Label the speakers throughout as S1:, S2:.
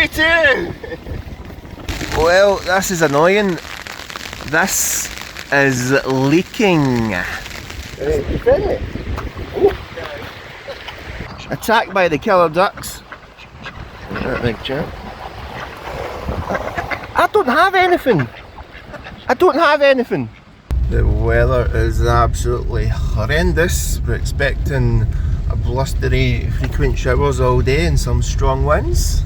S1: 62! Well, this is annoying. This is leaking. Attacked by the killer ducks. That big chap. I don't have anything. I don't have anything. The weather is absolutely horrendous. We're expecting a blustery, frequent showers all day and some strong winds.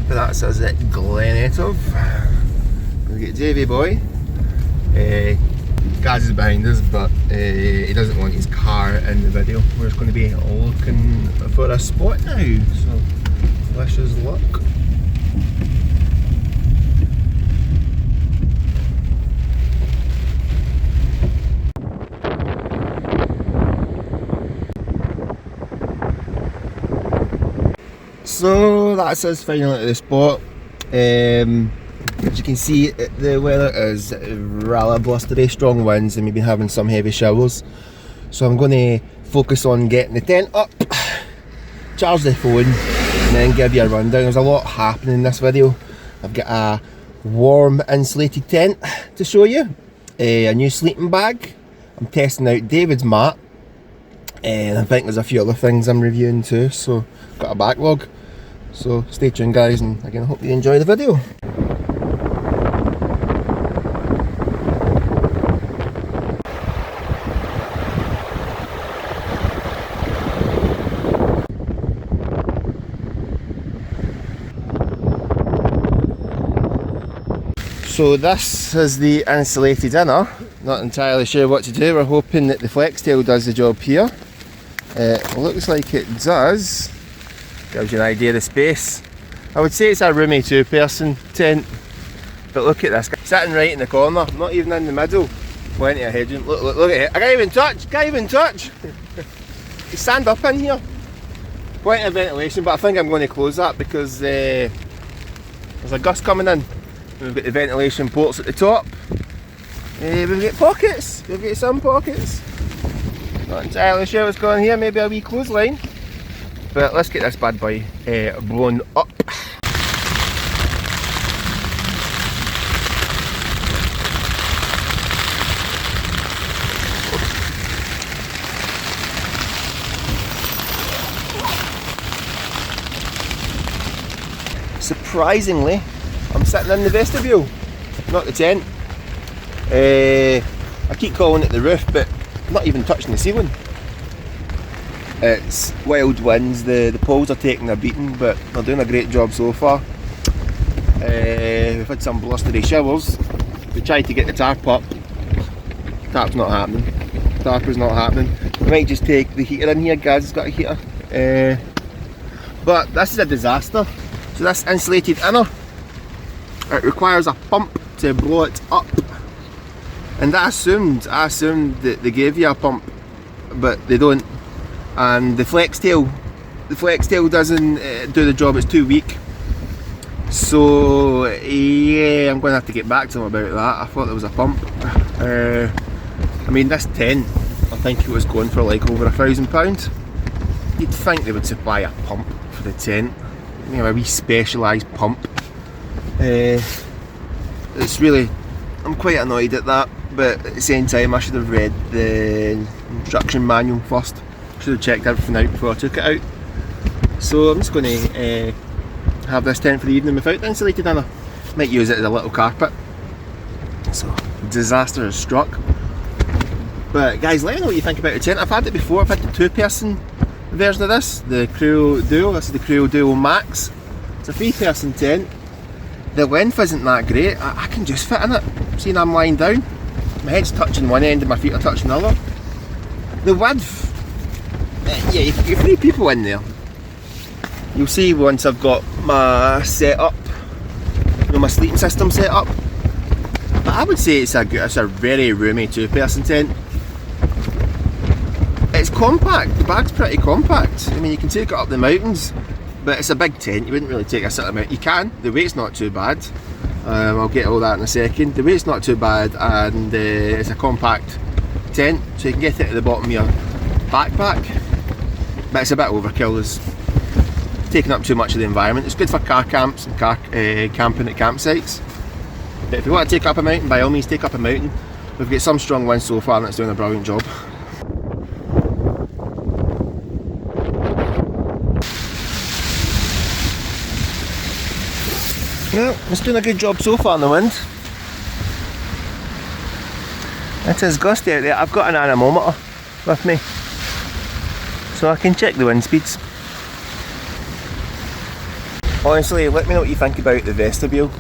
S1: But that's us at Glenative. We've got Davey boy. Gaz is behind us, but he doesn't want his car in the video. We're just going to be looking for a spot now, so wish us luck. So that's us finally at the spot. As you can see, the weather is rather blustery, strong winds, and we've been having some heavy showers. So I'm going to focus on getting the tent up, charge the phone, and then give you a rundown. There's a lot happening in this video. I've got a warm insulated tent to show you, a new sleeping bag. I'm testing out David's mat, and I think there's a few other things I'm reviewing too, so got a backlog. So stay tuned guys, and again I hope you enjoy the video. So this is the insulated inner. Not entirely sure what to do. We're hoping that the flex tail does the job here. It looks like it does. Gives you an idea of the space. I would say it's a roomy two-person tent, but look at this guy sitting right in the corner, not even in the middle. Plenty of headroom. Look at it. I can't even touch. Can't even touch. You stand up in here. Plenty of ventilation, but I think I'm going to close that because there's a gust coming in. We've got the ventilation ports at the top. We've got pockets. We've got some pockets. Not entirely sure what's going on here. Maybe a wee clothesline. But let's get this bad boy blown up. Surprisingly, I'm sitting in the vestibule, not the tent. I keep calling it the roof, but I'm not even touching the ceiling. It's wild winds, the poles are taking a beating, but they're doing a great job so far. We've had some blustery showers. We tried to get the tarp up. Tarp's not happening. Tarp is not happening. We might just take the heater in here. Gaz has got a heater. But this is a disaster. So this insulated inner, it requires a pump to blow it up. And I assumed that they gave you a pump, but they don't. And the flex tail doesn't do the job. It's too weak. So yeah, I'm going to have to get back to them about that. I thought there was a pump. I mean, this tent, I think it was going for like over £1,000. You'd think they would supply a pump for the tent, you know, a wee specialised pump. It's really, I'm quite annoyed at that, but at the same time I should have read the instruction manual first. Should have checked everything out before I took it out. So I'm just going to have this tent for the evening without the insulated inner. Might use it as a little carpet. So disaster has struck. But guys, let me know what you think about the tent. I've had it before. I've had the two-person version of this, the Crua Duo. This is the Crua Duo Max. It's a three-person tent. The length isn't that great. I can just fit in it. Seeing I'm lying down, my head's touching one end and my feet are touching the other. The width, yeah, you've three people in there. You'll see once I've got my setup, you know, my sleeping system set up. But I would say it's a very roomy two-person tent. It's compact. The bag's pretty compact. I mean, you can take it up the mountains, but it's a big tent. You wouldn't really take a certain amount. You can. The weight's not too bad. I'll get all that in a second. The weight's not too bad, and it's a compact tent, so you can get it at the bottom of your backpack. But it's a bit overkill. There's taking up too much of the environment. It's good for car camps and camping at campsites. But if you want to take up a mountain, by all means take up a mountain. We've got some strong winds so far and it's doing a brilliant job. Well, it's doing a good job so far in the wind. It is gusty out there. I've got an anemometer with me, so I can check the wind speeds. Honestly, let me know what you think about the vestibule.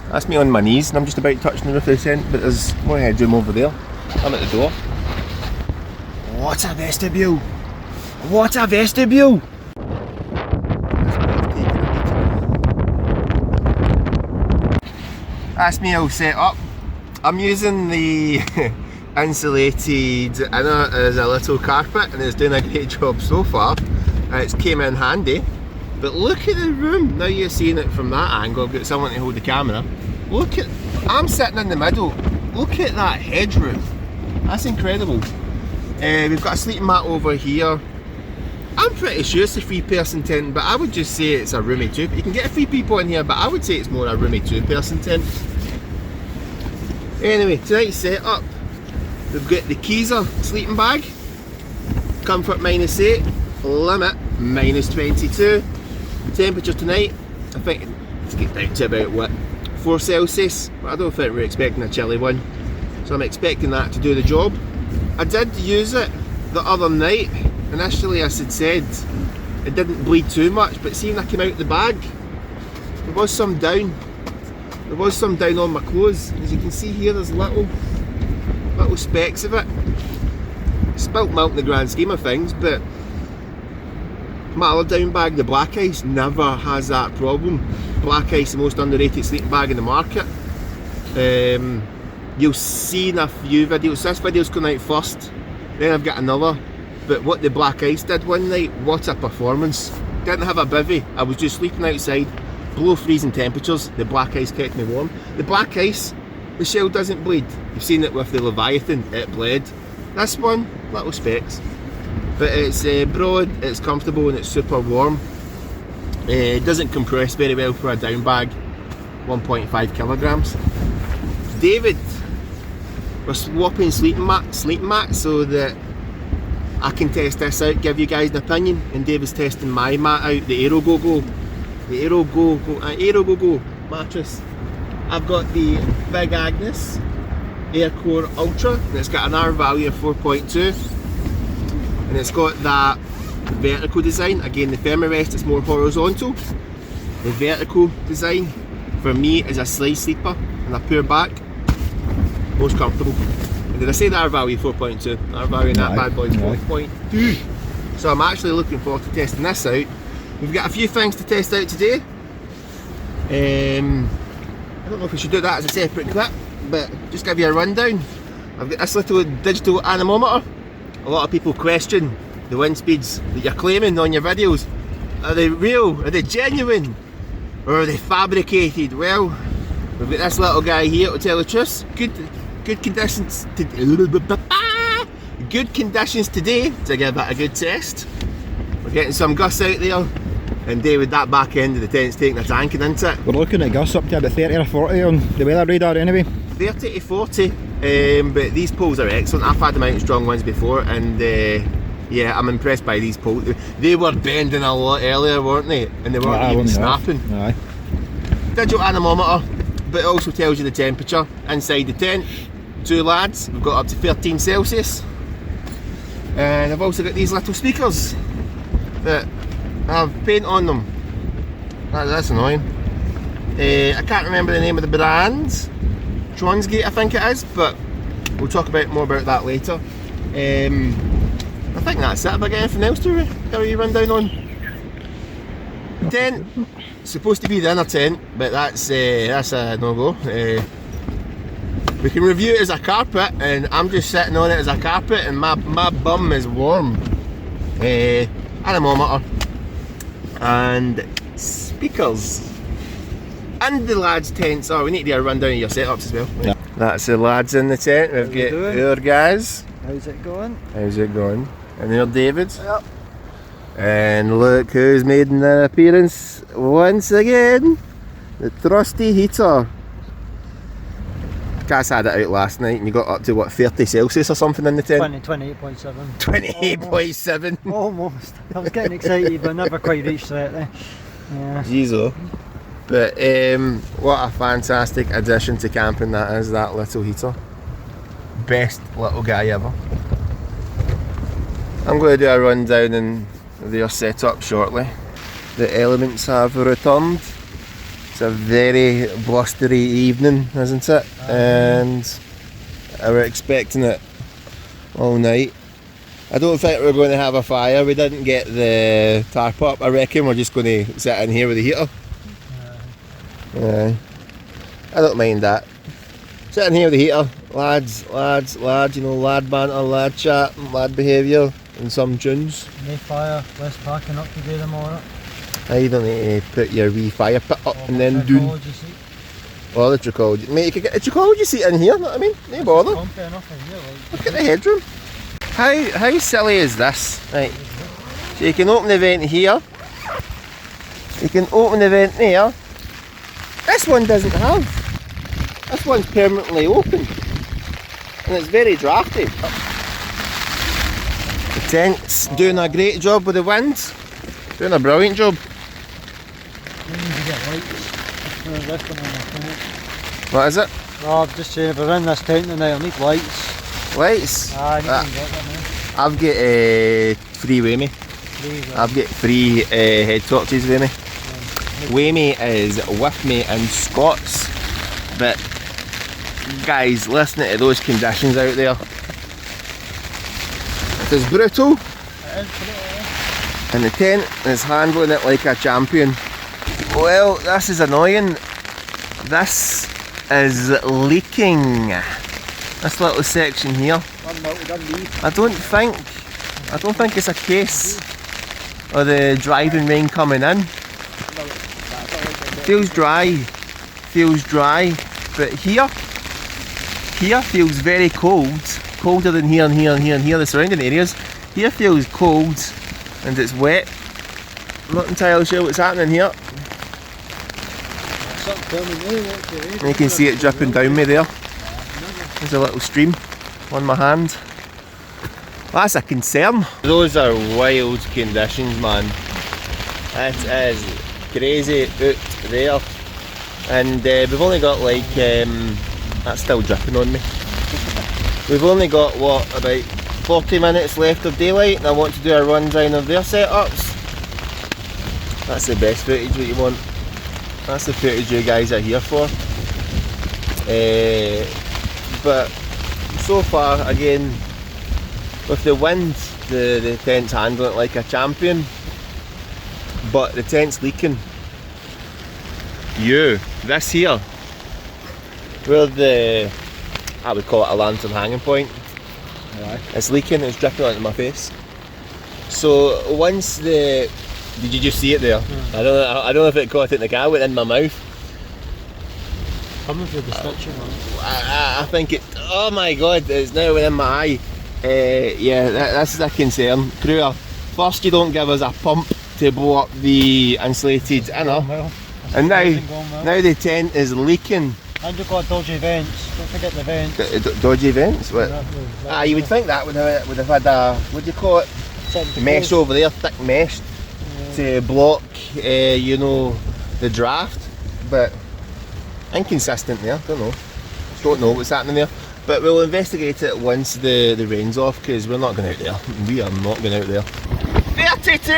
S1: That's me on my knees and I'm just about touching the roof of the tent, but there's more headroom over there. I'm at the door. What a vestibule! What a vestibule! That's me all set up. I'm using the insulated inner as a little carpet and it's doing a great job so far. It's came in handy. But look at the room. Now you're seeing it from that angle. I've got someone to hold the camera. Look at, I'm sitting in the middle. Look at that headroom. That's incredible. We've got a sleeping mat over here. I'm pretty sure it's a 3-person tent, but I would just say it's a roomy 2. You can get 3 people in here, but I would say it's more a roomy 2-person tent. Anyway, tonight's setup. We've got the Keyser sleeping bag. Comfort -8. Limit -22. Temperature tonight, I think it's get down to about what, 4 Celsius, but I don't think we're expecting a chilly one, so I'm expecting that to do the job. I did use it the other night. Initially I said it didn't bleed too much, but seeing I came out the bag, there was some down. There was some down on my clothes. As you can see here, there's little specks of it. Spilt milk in the grand scheme of things, but my other down bag, the Black Ice, never has that problem. Black Ice, the most underrated sleeping bag in the market. You'll see in a few videos. This video's going out first, then I've got another. But what the Black Ice did one night, what a performance. Didn't have a bivvy, I was just sleeping outside, below freezing temperatures. The Black Ice kept me warm. The Black Ice, the shell doesn't bleed. You've seen it with the Leviathan, it bled. This one, little specks. But it's broad, it's comfortable and it's super warm. It doesn't compress very well for a down bag, 1.5 kilograms. David, we're swapping sleeping mat so that I can test this out, give you guys an opinion, and David's testing my mat out, the Aerogogo mattress. I've got the Big Agnes Aircore Ultra, and it's got an R value of 4.2. And it's got that vertical design. Again, the Thermarest is more horizontal. The vertical design for me is a slide sleeper and a poor back. Most comfortable. And did I say the R value 4.2? R value in that bad boy is 4.2. So I'm actually looking forward to testing this out. We've got a few things to test out today. I don't know if we should do that as a separate clip, but just give you a rundown. I've got this little digital anemometer. A lot of people question the wind speeds that you're claiming on your videos. Are they real? Are they genuine? Or are they fabricated? Well, we've got this little guy here to tell the truth. Good conditions today to give it a good test. We're getting some gusts out there, and David, that back end of the tent's taking a tanking into it.
S2: We're looking at gusts up to about 30 or 40 on the weather radar anyway.
S1: 30 to 40, but these poles are excellent. I've had them out in strong winds before, and yeah, I'm impressed by these poles. They were bending a lot earlier, weren't they? And they weren't even snapping.
S2: Aye.
S1: Digital anemometer, but it also tells you the temperature inside the tent. 2 lads, we've got up to 13 Celsius. And I've also got these little speakers that have paint on them. That's annoying. I can't remember the name of the brand. Tronsmart, I think it is, but we'll talk more about that later. I think that's it. Have I got anything else to carry you run down on? Tent, supposed to be the inner tent, but that's a no-go. We can review it as a carpet, and I'm just sitting on it as a carpet, and my bum is warm. Anemometer and speakers. And the lads' tents. Oh, we need to do a rundown of your setups as well. Right. Yeah. That's the lads in the tent. We've got our guys.
S2: How's it going?
S1: How's it going? And there David.
S2: Yep.
S1: And look who's made an appearance once again. The trusty heater. Cass had it out last night and you got up to what, 30 Celsius or something in the tent?
S3: 28.7.
S1: 28.7.
S3: Almost. I was getting excited but never quite reached 30. Yeah.
S1: Jeez oh. But what a fantastic addition to camping that is, that little heater. Best little guy ever. I'm going to do a rundown in their setup shortly. The elements have returned. It's a very blustery evening, isn't it? And we're expecting it all night. I don't think we're going to have a fire. We didn't get the tarp up. I reckon we're just going to sit in here with the heater. I don't mind that. Sitting here with the heater, lads, you know, lad banter, lad chat, lad behaviour, and some tunes.
S3: No fire, less packing up to do tomorrow.
S1: You don't need to put your wee fire pit up and then do. Or the tricology. Mate, you could get a tricology seat in here, know what I mean? No bother.
S3: Look
S1: at the headroom. How silly is this? Right. So you can open the vent here. You can open the vent there. This one doesn't have. This one's permanently open. And it's very drafty. The tent's doing a great job with the wind. Doing a brilliant job. What is it?
S3: Oh, I'm just saying if we're in this tent tonight I'll need lights.
S1: Lights?
S3: I need to get them now.
S1: I've got 3 with me. I've got 3 head torches with me. Whammy is with me in Scots, but guys, listening to those conditions out there, it is brutal.
S3: It is brutal.
S1: And the tent is handling it like a champion. Well, this is annoying. This is leaking. This little section here. I don't think it's a case of the driving rain coming in. Feels dry, but here feels very cold, colder than here and here and here and here, the surrounding areas. Here feels cold and it's wet. I'm not entirely sure what's happening here. And you can see it dripping down me there. There's a little stream on my hand. That's a concern. Those are wild conditions, man. It is crazy out there. And we've only got like, that's still dripping on me. We've only got what, about 40 minutes left of daylight, and I want to do a rundown of their setups. That's the best footage that you want. That's the footage you guys are here for. But so far, again, with the wind, the tent's handling it like a champion, but the tent's leaking. This here, where the, I would call it a lantern hanging point, it's leaking, it's dripping onto my face. So once the, did you just see it there? I don't know if it caught it in the car, it went in my mouth.
S3: Coming through the stitching,
S1: I think it, oh my god, it's now within my eye. Yeah, this is a concern. Crua, first you don't give us a pump to blow up the insulated inner, and now the tent is leaking.
S3: And you've got dodgy vents, don't forget the vents.
S1: Dodgy vents? What? You would think that would have had a, what do you call it? Mesh over there, thick mesh, to block, you know, the draft, but inconsistent there, don't know what's happening there. But we'll investigate it once the rain's off, because we're not going out there. We are not going out there. 32!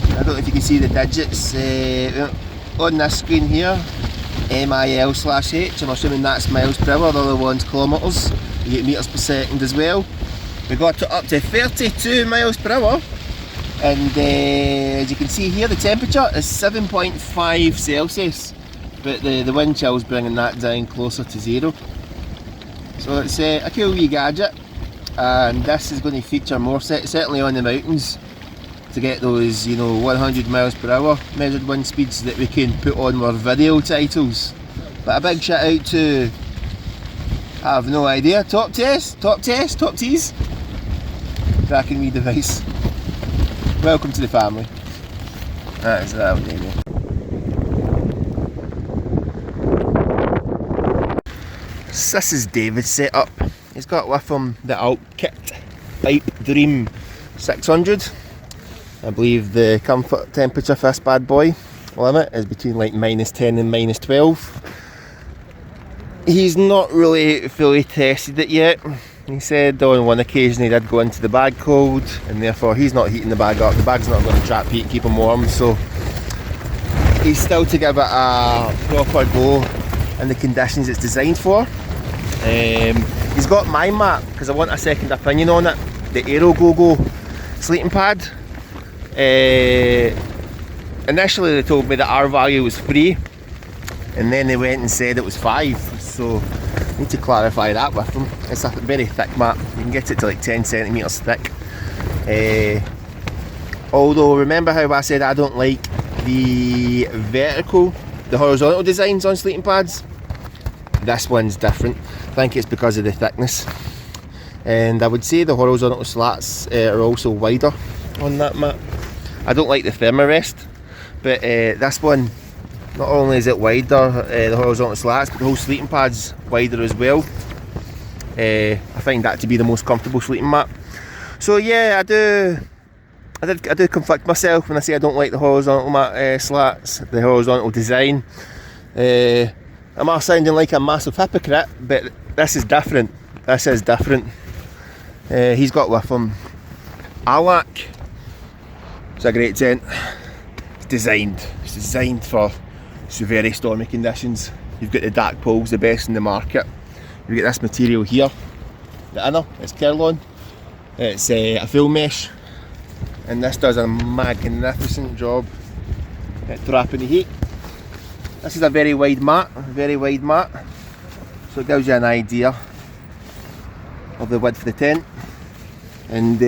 S1: I don't know if you can see the digits on this screen here. MIL/H, I'm assuming that's miles per hour, the other one's kilometres. You get metres per second as well. We got it up to 32 miles per hour. And as you can see here, the temperature is 7.5 Celsius. But the wind chill's bringing that down closer to 0. So it's a cool wee gadget, and this is going to feature more certainly on the mountains, to get those, you know, 100 miles per hour measured wind speeds that we can put on our video titles. But a big shout out to, I have no idea, Top Tees, cracking wee device. Welcome to the family. That is that name. So this is David's setup. He's got with him the atttacked Pipe Dream 600. I believe the comfort temperature for this bad boy limit is between like -10 and -12. He's not really fully tested it yet. He said on one occasion he did go into the bag cold, and therefore he's not heating the bag up. The bag's not going to trap heat, keep him warm, so he's still to give it a proper go in the conditions it's designed for. He's got my mat because I want a second opinion on it, the Aero Go sleeping pad. Initially they told me that our value was 3, and then they went and said it was 5, so I need to clarify that with them. It's a very thick mat, you can get it to like 10 centimetres thick. Although remember how I said I don't like the horizontal designs on sleeping pads? This one's different. I think it's because of the thickness, and I would say the horizontal slats are also wider on that mat. I don't like the thermarest, but this one, not only is it wider, the horizontal slats, but the whole sleeping pad's wider as well. I find that to be the most comfortable sleeping mat. So yeah, I do conflict myself when I say I don't like the horizontal mat slats, the horizontal design. Am I sounding like a massive hypocrite? But this is different. This is different. He's got with him atttacked. It's a great tent. It's designed for some very stormy conditions. You've got the dark poles, the best in the market. You've got this material here, the inner, it's Kerlon. It's a full mesh, and this does a magnificent job at trapping the heat. This is a very wide mat, so it gives you an idea of the width of the tent, and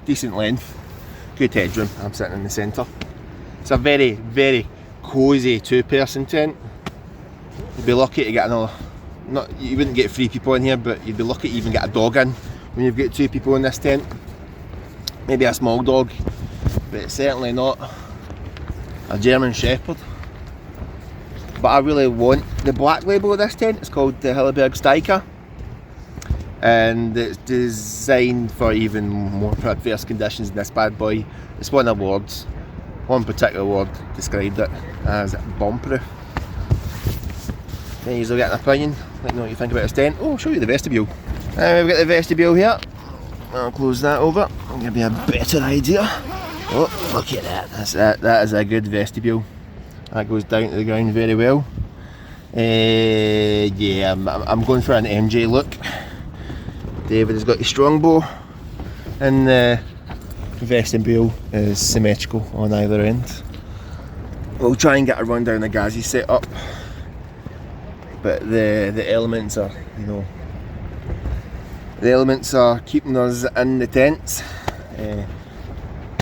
S1: decent length, good headroom. I'm sitting in the centre. It's a very, very cosy 2-person tent. You'd be lucky to get another, you wouldn't get 3 people in here, but you'd be lucky to even get a dog in when you've got 2 people in this tent. Maybe a small dog, but it's certainly not a German Shepherd. But I really want the black label of this tent. It's called the Hilleberg Stag, and it's designed for even more adverse conditions than this bad boy. It's won awards. One particular award described it as bomb-proof. Then you'll get an opinion, let me know what you think about this tent. Oh, I'll show you the vestibule. We've got the vestibule here. I'll close that over, I'll give you a better idea. Oh, look at that. That is a good vestibule. That goes down to the ground very well. Yeah, I'm going for an MJ look. David has got his strongbow, and the vestibule is symmetrical on either end. We'll try and get a run down the Ghazi setup, but the elements are, the elements are keeping us in the tent.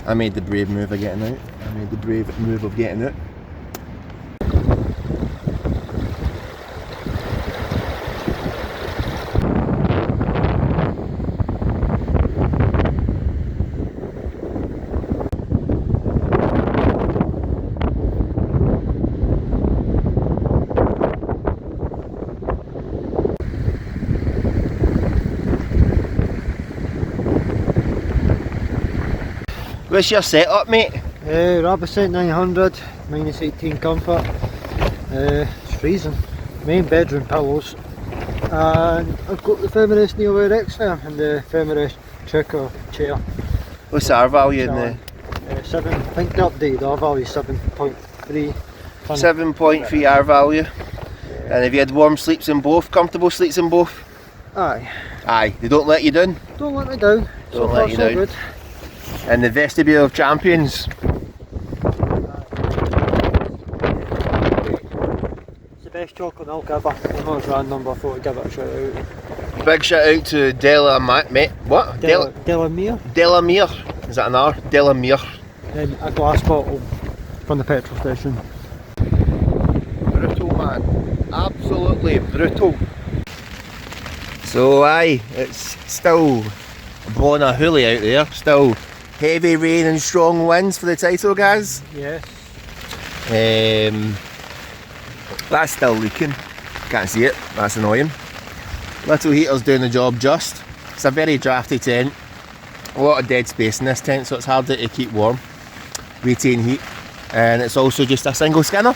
S1: I made the brave move of getting out. What's your setup, mate?
S3: Rabicent 900, -18 comfort. It's freezing. Main bedroom pillows. And I've got the Feminist Neo X there and the Feminist checker chair.
S1: What's our value in the?
S3: 7, I think the update, our value is 7.3.
S1: 7.3 our value. And have you had warm sleeps in both, comfortable sleeps in both?
S3: Aye.
S1: Aye, they don't let you down?
S3: Don't let me down.
S1: Don't
S3: so
S1: let
S3: far
S1: you
S3: so
S1: down.
S3: good.
S1: And the vestibule of champions.
S3: It's the best chocolate milk ever. I know it's random, but I thought I'd give it a shout out.
S1: Big shout out to Delamere. Is that an R? Delamere.
S3: And a glass bottle from the petrol station.
S1: Brutal, man. Absolutely brutal. So aye, it's still blowing a hoolie out there. Still heavy rain and strong winds for the title, guys.
S3: Yes.
S1: That's still leaking. Can't see it. That's annoying. Little heater's doing the job just. It's a very drafty tent. A lot of dead space in this tent, so it's harder to keep warm, retain heat, and it's also just a single skinner,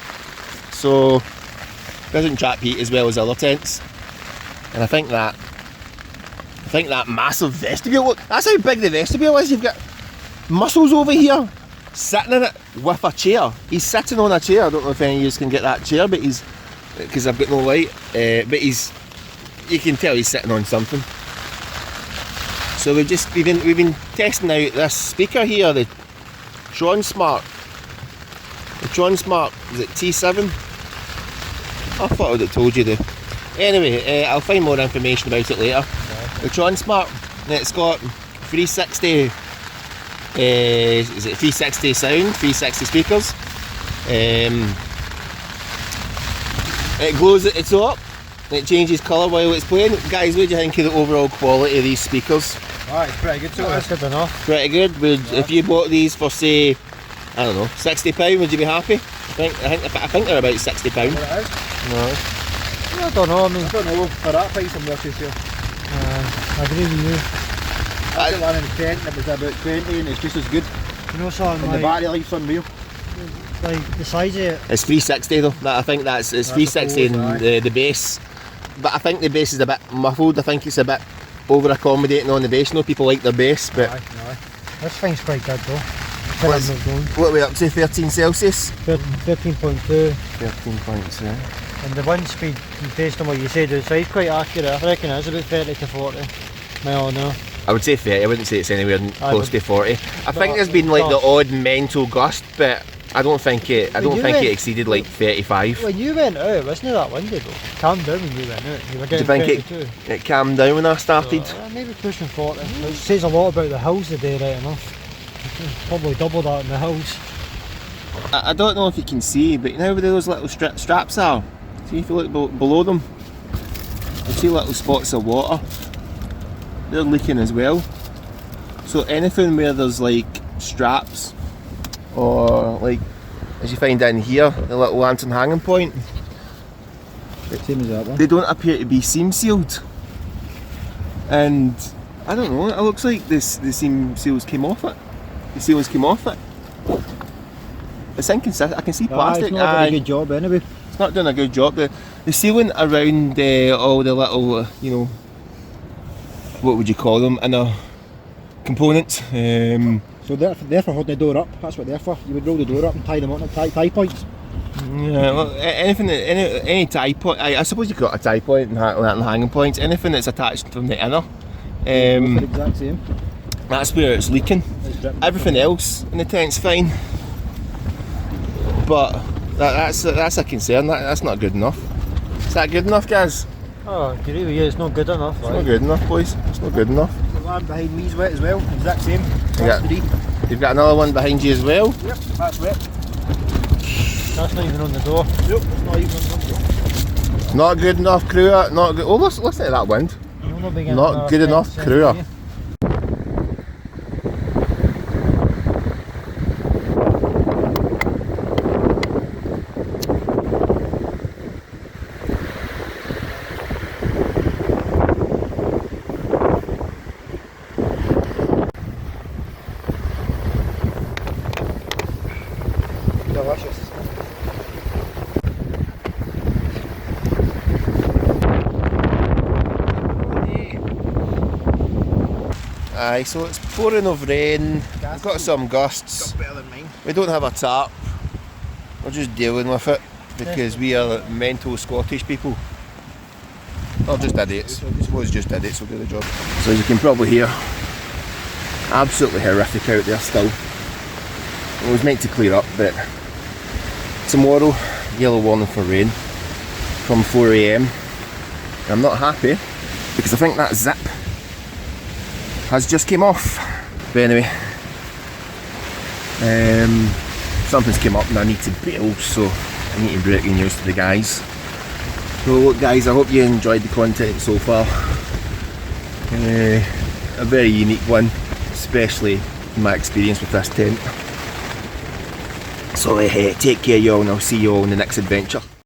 S1: so it doesn't trap heat as well as other tents. And I think that massive vestibule, look, that's how big the vestibule is. You've got Muscles over here sitting in it with a chair. He's sitting on a chair. I don't know if any of you can get that chair, but he's, because I've got no light, but you can tell he's sitting on something. So we've been testing out this speaker here, the Tronsmart. The Tronsmart, is it T7? I thought I would have told you the. Anyway, I'll find more information about it later. The Tronsmart, it's got 360. Is it 360 sound? 360 speakers. It glows at the top. It changes colour while it's playing. Guys, what do you think of the overall quality of these speakers?
S2: Alright, it's pretty good, so
S3: That's good enough.
S1: Pretty good. If you bought these for, say, I don't know, £60, would you be happy? I think they're about £60.
S2: what it is.
S1: No.
S3: I don't know, I mean,
S2: I don't know, for that price I'm not too sure.
S3: I agree with you.
S2: I got one in the tent that was about 20 and it's just as good.
S3: You know something,
S2: And the
S3: like,
S2: battery life's unreal.
S3: like the size of it,
S1: It's 360 though. I think it's 360
S2: suppose,
S1: in the base. But I think the base is a bit muffled. I think it's a bit over accommodating on the bass. No people like their bass, but
S2: Aye.
S3: this thing's quite good though.
S1: What's-
S3: I'm not going.
S1: what are we up to? 13 Celsius?
S3: 13.2,
S1: 13.2.
S3: and the wind speed, based on what you said, it's quite accurate. I reckon it's about 30 to 40 mile an hour.
S1: I would say 30. I wouldn't say it's anywhere close to 40. I think there's been like the
S3: gust.
S1: odd mental gust, but I don't think it. I don't think it exceeded like 35.
S3: When you went out, wasn't it that windy though? Calm down when you went out. You were
S1: Do you
S3: getting
S1: think
S3: 32.
S1: it calmed down when I started?
S3: So, maybe pushing 40. It says a lot about the hills today, right enough. Probably double that in the hills.
S1: I don't know if you can see, but you know where those little straps are? See if you look below them, you see little spots of water. They're leaking as well. So anything where there's like straps, or like as you find down here, the little lantern hanging point,
S2: Same as that one.
S1: they don't appear to be seam sealed. And I don't know, it looks like the seam seals came off it. The seals came off it. It's inconsistent. I can see plastic.
S2: It's not doing a good job anyway.
S1: It's not doing a good job. The sealing around all the little, what would you call them, inner components.
S2: So they're for holding the door up, that's what they're for. You would roll the door up and tie them on, tie points.
S1: Yeah, well, any tie point. I suppose you could got a tie point and hanging points. Anything that's attached from the inner.
S2: The exact same.
S1: That's where it's leaking.
S2: It's dripping.
S1: Everything else in the tent's fine, but that's a concern. That's not good enough. Is that good enough, guys?
S3: Oh, I agree with you, it's not good enough.
S1: It's not good enough, boys. It's not good enough.
S2: The one behind me's wet as well, exact same.
S1: Yeah.
S2: That's 3.
S1: You've got another one behind you as well.
S2: Yep, that's wet.
S3: That's not even on the door.
S2: Nope, it's not even on the door.
S1: Not good enough, Crua. Not good. Oh, listen to that wind.
S3: You'll not be getting
S1: Not
S3: another
S1: good enough,
S3: 10
S1: Crua.
S3: cents,
S2: Delicious.
S1: Aye, so it's pouring of rain. We've got some gusts.
S2: Got better than mine.
S1: We don't have a tarp. We're just dealing with it because we are mental Scottish people. Or just idiots. I suppose just idiots will do the job. So as you can probably hear, absolutely horrific out there still. It was meant to clear up, but tomorrow, yellow warning for rain from 4 AM. I'm not happy because I think that zip has just came off. But anyway, something's came up and I need to bail, so I need to break the news to the guys. So look guys, I hope you enjoyed the content so far. A very unique one, especially my experience with this tent. So take care y'all, and I'll see you all in the next adventure.